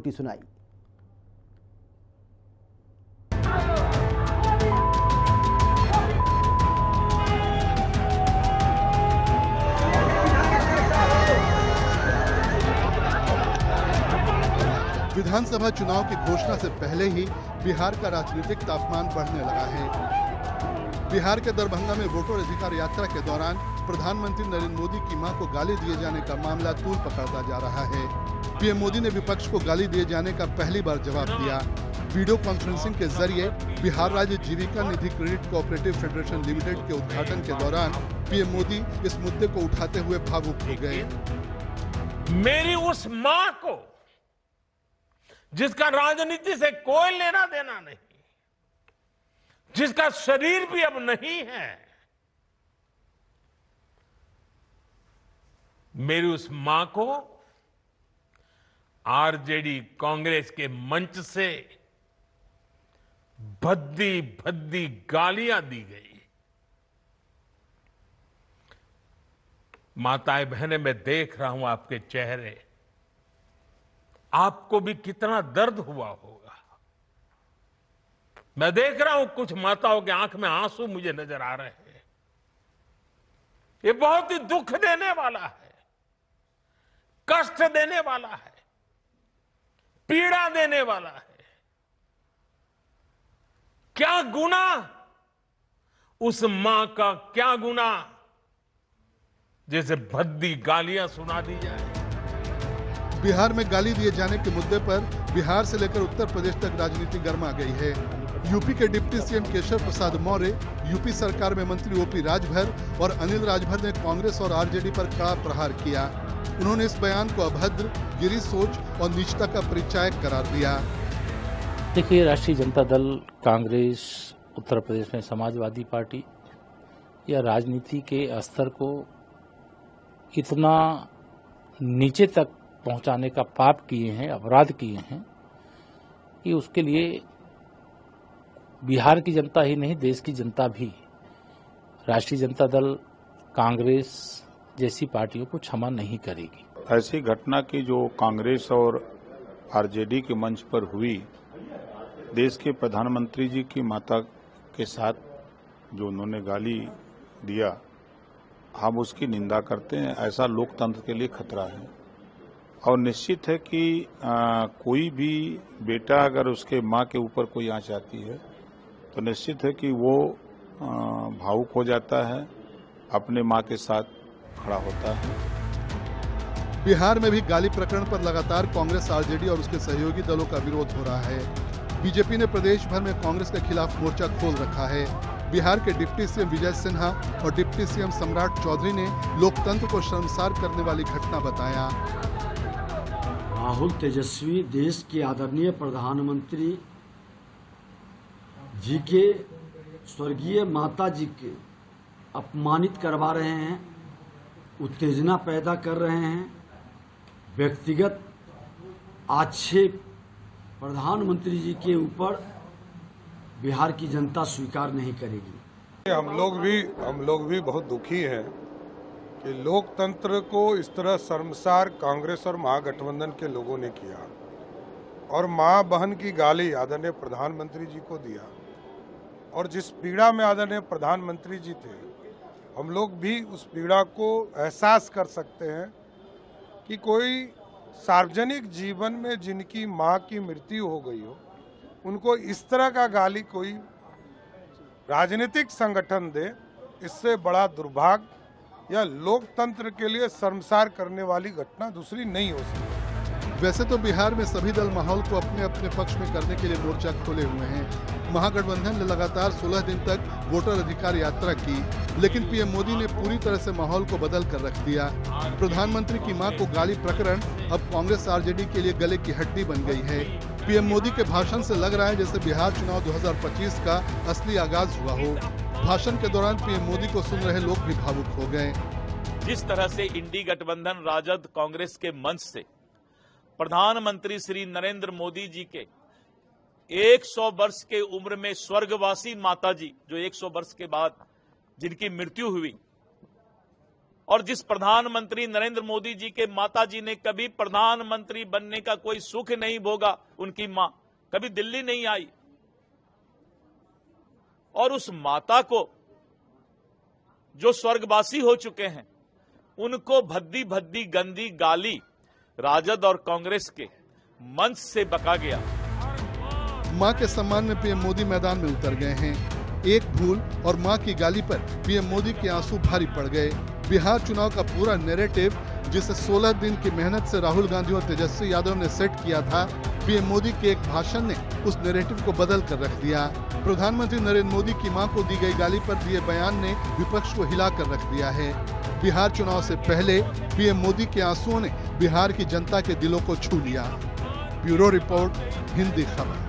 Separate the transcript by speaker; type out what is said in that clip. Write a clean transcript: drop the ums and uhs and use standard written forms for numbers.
Speaker 1: सुनाई।
Speaker 2: विधानसभा चुनाव की घोषणा से पहले ही बिहार का राजनीतिक तापमान बढ़ने लगा है। बिहार के दरभंगा में वोटर अधिकार यात्रा के दौरान प्रधानमंत्री नरेंद्र मोदी की मां को गाली दिए जाने का मामला तूल पकड़ता जा रहा है। पीएम मोदी ने विपक्ष को गाली दिए जाने का पहली बार जवाब दिया। वीडियो कॉन्फ्रेंसिंग के जरिए बिहार राज्य जीविका निधि क्रेडिट कोऑपरेटिव फेडरेशन लिमिटेड के उद्घाटन के दौरान पीएम मोदी इस मुद्दे को उठाते हुए भावुक हो गए।
Speaker 3: मेरी उस मां को, जिसका राजनीति से कोई लेना देना नहीं, जिसका शरीर भी अब नहीं है, मेरी उस मां को आरजेडी कांग्रेस के मंच से भद्दी भद्दी गालियां दी गई। माताएं बहनें, मैं देख रहा हूं आपके चेहरे, आपको भी कितना दर्द हुआ होगा। मैं देख रहा हूं कुछ माताओं की आंख में आंसू मुझे नजर आ रहे हैं। ये बहुत ही दुख देने वाला है, कष्ट देने वाला है, पीड़ा देने वाला है। क्या गुना, उस मां का क्या गुना जैसे भद्दी गालियां सुना दी जाए।
Speaker 2: बिहार में गाली दिए जाने के मुद्दे पर बिहार से लेकर उत्तर प्रदेश तक राजनीति गर्मा गई है। यूपी के deputy CM Keshav Prasad Maurya, UP सरकार में मंत्री ओपी राजभर और अनिल राजभर ने कांग्रेस और आरजेडी पर कड़ा प्रहार किया। उन्होंने इस बयान को अभद्र, गिरी सोच और नीचता का परिचायक करार दिया।
Speaker 4: देखिए, राष्ट्रीय जनता दल, कांग्रेस, उत्तर प्रदेश में समाजवादी पार्टी या राजनीति के स्तर को इतना नीचे तक पहुंचाने का पाप किए हैं, अपराध किए हैं कि उसके लिए बिहार की जनता ही नहीं, देश की जनता भी राष्ट्रीय जनता दल, कांग्रेस जैसी पार्टियों को क्षमा नहीं करेगी।
Speaker 5: ऐसी घटना की जो कांग्रेस और आरजेडी के मंच पर हुई, देश के प्रधानमंत्री जी की माता के साथ जो उन्होंने गाली दिया, हम उसकी निंदा करते हैं। ऐसा लोकतंत्र के लिए खतरा है और निश्चित है कि कोई भी बेटा अगर उसके मां के ऊपर कोई आंच आती है तो निश्चित है कि वो भावुक हो जाता है, अपने मां के साथ खड़ा होता है।
Speaker 2: बिहार में भी गाली प्रकरण पर लगातार कांग्रेस, आरजेडी और उसके सहयोगी दलों का विरोध हो रहा है। बीजेपी ने प्रदेश भर में कांग्रेस के खिलाफ मोर्चा खोल रखा है। बिहार के डिप्टी सीएम विजय सिन्हा और डिप्टी सीएम सम्राट चौधरी ने लोकतंत्र को शर्मसार करने वाली घटना बताया।
Speaker 6: राहुल तेजस्वी देश के आदरणीय प्रधानमंत्री जी के स्वर्गीय माता जी के अपमानित करवा रहे हैं, उत्तेजना पैदा कर रहे हैं। व्यक्तिगत आक्षेप प्रधानमंत्री जी के ऊपर बिहार की जनता स्वीकार नहीं करेगी।
Speaker 7: हम लोग भी बहुत दुखी हैं कि लोकतंत्र को इस तरह शर्मसार कांग्रेस और महागठबंधन के लोगों ने किया और मां बहन की गाली आदरणीय प्रधानमंत्री जी को दिया। और जिस पीड़ा में आदरणीय प्रधानमंत्री जी थे, हम लोग भी उस पीड़ा को एहसास कर सकते हैं कि कोई सार्वजनिक जीवन में जिनकी मां की मृत्यु हो गई हो, उनको इस तरह का गाली कोई राजनीतिक संगठन दे, इससे बड़ा दुर्भाग्य या लोकतंत्र के लिए शर्मसार करने वाली घटना दूसरी नहीं हो सकती।
Speaker 2: वैसे तो बिहार में सभी दल माहौल को अपने अपने पक्ष में करने के लिए मोर्चा खोले हुए हैं। महागठबंधन ने लगातार 16 दिन तक वोटर अधिकार यात्रा की, लेकिन पीएम मोदी ने पूरी तरह से माहौल को बदल कर रख दिया। प्रधानमंत्री की मां को गाली प्रकरण अब कांग्रेस आरजेडी के लिए गले की हड्डी बन गई है। पीएम मोदी के भाषण से लग रहा है जैसे बिहार चुनाव 2025 का असली आगाज हुआ हो। भाषण के दौरान पीएम मोदी को सुन रहे लोग भी भावुक हो गए।
Speaker 8: जिस तरह से इंडी गठबंधन राजद कांग्रेस के मंच से प्रधानमंत्री श्री नरेंद्र मोदी जी के 100 वर्ष के उम्र में स्वर्गवासी माता जी, जो 100 वर्ष के बाद जिनकी मृत्यु हुई, और जिस प्रधानमंत्री नरेंद्र मोदी जी के माता जी ने कभी प्रधानमंत्री बनने का कोई सुख नहीं भोगा, उनकी मां कभी दिल्ली नहीं आई, और उस माता को जो स्वर्गवासी हो चुके हैं उनको भद्दी भद्दी गंदी गाली राजद और कांग्रेस के मंच से बका गया।
Speaker 2: मां के सम्मान में पीएम मोदी मैदान में उतर गए हैं। एक भूल और मां की गाली पर पीएम मोदी के आंसू भारी पड़ गए। बिहार चुनाव का पूरा नैरेटिव जिसे 16 दिन की मेहनत से राहुल गांधी और तेजस्वी यादव ने सेट किया था, पीएम मोदी के एक भाषण ने उस नैरेटिव को बदल कर रख दिया। प्रधानमंत्री नरेंद्र मोदी की मां को दी गई गाली पर दिए बयान ने विपक्ष को हिला कर रख दिया है। बिहार चुनाव से पहले पीएम मोदी के आंसुओं ने बिहार की जनता के दिलों को छू लिया। ब्यूरो रिपोर्ट, हिंदी खबर।